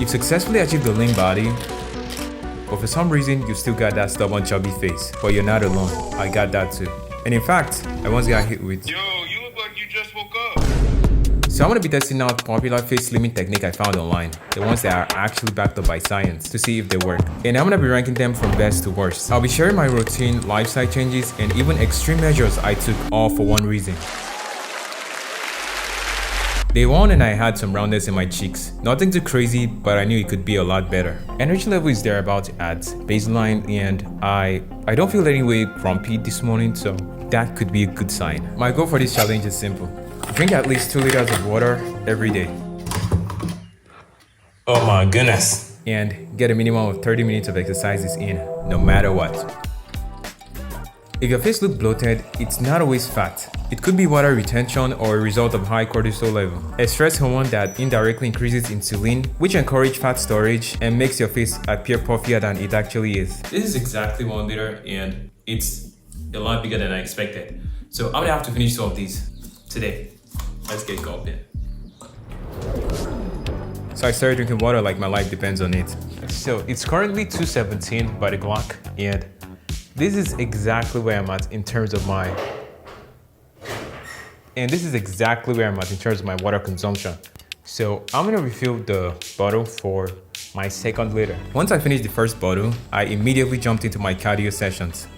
You've successfully achieved the lean body, but for some reason you still got that stubborn chubby face. But you're not alone, I got that too. And in fact, I once got hit with Yo, you look like you just woke up. So I'm gonna be testing out popular face slimming technique I found online, the ones that are actually backed up by science, to see if they work. And I'm gonna be ranking them from best to worst. I'll be sharing my routine, lifestyle changes, and even extreme measures I took, all for one reason. Day 1 and I had some roundness in my cheeks. Nothing too crazy, but I knew it could be a lot better. Energy level is thereabout at baseline, and I don't feel any way grumpy this morning, so that could be a good sign. My goal for this challenge is simple. Drink at least 2 liters of water every day. Oh my goodness. And get a minimum of 30 minutes of exercises in, no matter what. If your face looks bloated, it's not always fat. It could be water retention or a result of high cortisol level, a stress hormone that indirectly increases insulin, which encourages fat storage and makes your face appear puffier than it actually is. This is exactly 1 liter and it's a lot bigger than I expected. So I'm gonna have to finish 2 of these today. Let's get going. So I started drinking water like my life depends on it. So it's currently 2:17 by the clock, and this is exactly where I'm at in terms of my water consumption. So I'm gonna refill the bottle for my second liter. Once I finished the first bottle, I immediately jumped into my cardio sessions.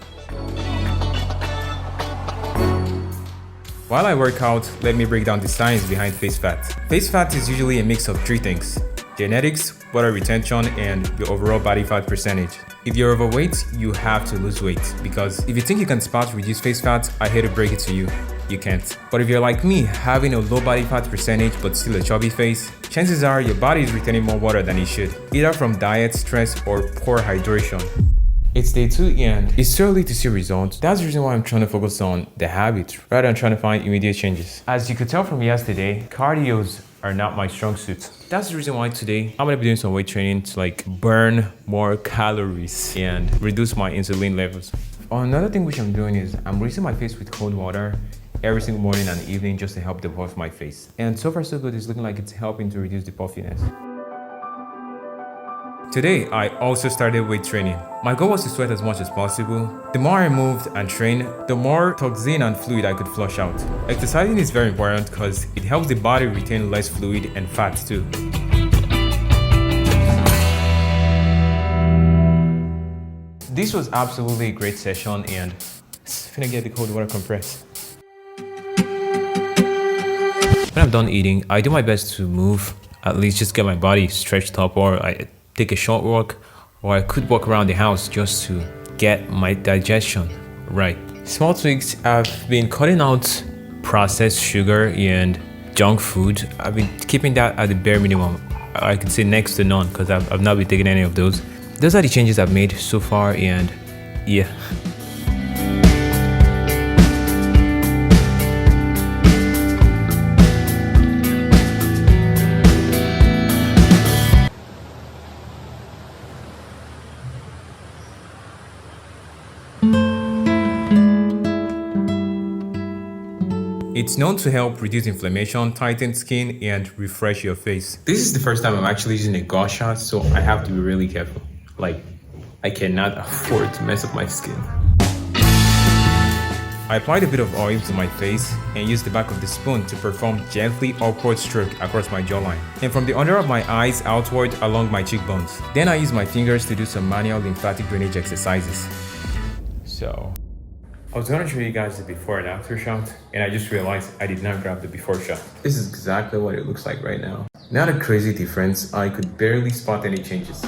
While I work out, let me break down the science behind face fat. Face fat is usually a mix of 3 things: genetics, water retention, and your overall body fat percentage. If you're overweight, you have to lose weight, because if you think you can spot reduce face fat, I hate to break it to you, you can't. But if you're like me, having a low body fat percentage but still a chubby face, chances are your body is retaining more water than it should, either from diet, stress, or poor hydration. It's day 2 and it's too early to see results. That's the reason why I'm trying to focus on the habits rather than trying to find immediate changes. As you could tell from yesterday, cardios are not my strong suit. That's the reason why today I'm gonna be doing some weight training to burn more calories and reduce my insulin levels. Another thing which I'm doing is I'm rinsing my face with cold water every single morning and evening just to help depuff my face. And so far so good, it's looking like it's helping to reduce the puffiness. Today, I also started weight training. My goal was to sweat as much as possible. The more I moved and trained, the more toxin and fluid I could flush out. Exercising is very important because it helps the body retain less fluid and fat too. This was absolutely a great session, and I'm gonna get the cold water compressed. When I'm done eating, I do my best to move, at least just get my body stretched up, or I take a short walk, or I could walk around the house just to get my digestion right. Small tweaks, I've been cutting out processed sugar and junk food. I've been keeping that at the bare minimum. I could say next to none, because I've not been taking any of those. Those are the changes I've made so far, and yeah. It's known to help reduce inflammation, tighten skin, and refresh your face. This is the first time I'm actually using a gusher, so I have to be really careful. I cannot afford to mess up my skin. I applied a bit of oil to my face and used the back of the spoon to perform gently upward stroke across my jawline and from the under of my eyes outward along my cheekbones. Then I used my fingers to do some manual lymphatic drainage exercises. So I was gonna show you guys the before and after shot, and I just realized I did not grab the before shot. This is exactly what it looks like right now. Not a crazy difference, I could barely spot any changes.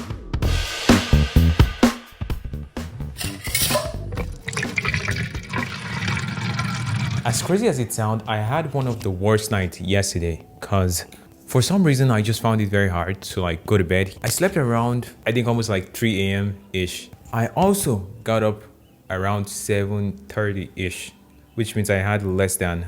As crazy as it sounds, I had one of the worst nights yesterday, cause for some reason I just found it very hard to go to bed. I slept around, I think almost 3 a.m.-ish. I also got up around 7:30-ish, which means I had less than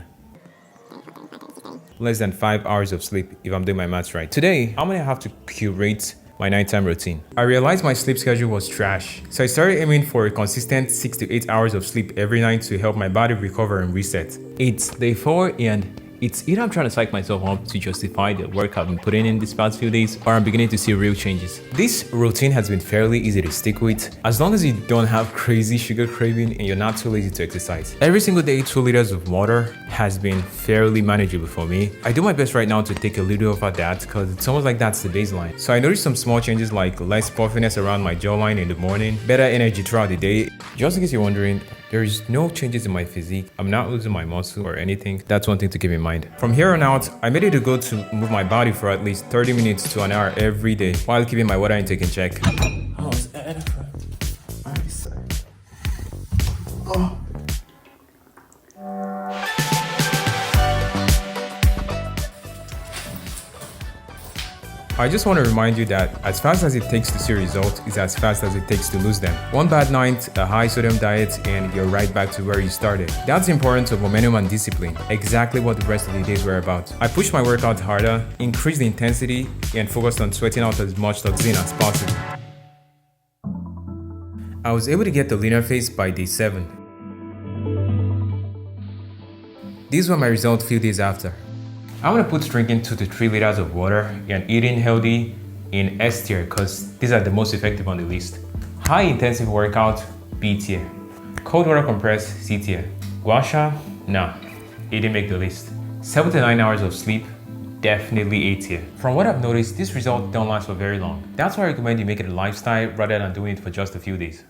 5 hours of sleep if I'm doing my maths right. Today, I'm gonna have to curate my nighttime routine. I realized my sleep schedule was trash, so I started aiming for a consistent 6 to 8 hours of sleep every night to help my body recover and reset. It's day 4 and It's either I'm trying to psych myself up to justify the work I've been putting in these past few days, or I'm beginning to see real changes. This routine has been fairly easy to stick with, as long as you don't have crazy sugar craving and you're not too lazy to exercise. Every single day, 2 liters of water has been fairly manageable for me. I do my best right now to take a little off of that because it's almost like that's the baseline. So I noticed some small changes like less puffiness around my jawline in the morning, better energy throughout the day. Just in case you're wondering, there is no changes in my physique. I'm not losing my muscle or anything. That's one thing to keep in mind. From here on out, I made it a goal to move my body for at least 30 minutes to an hour every day while keeping my water intake in check. I just want to remind you that as fast as it takes to see results is as fast as it takes to lose them. One bad night, a high sodium diet, and you're right back to where you started. That's the importance of momentum and discipline, exactly what the rest of the days were about. I pushed my workout harder, increased the intensity, and focused on sweating out as much toxin as possible. I was able to get the leaner face by day 7. These were my results a few days after. I'm gonna put drinking 2 to 3 liters of water and eating healthy in S tier because these are the most effective on the list. High intensive workout, B tier. Cold water compress, C tier. Gua sha? Nah, it didn't make the list. 7 to 9 hours of sleep, definitely A tier. From what I've noticed, this result don't last for very long. That's why I recommend you make it a lifestyle rather than doing it for just a few days.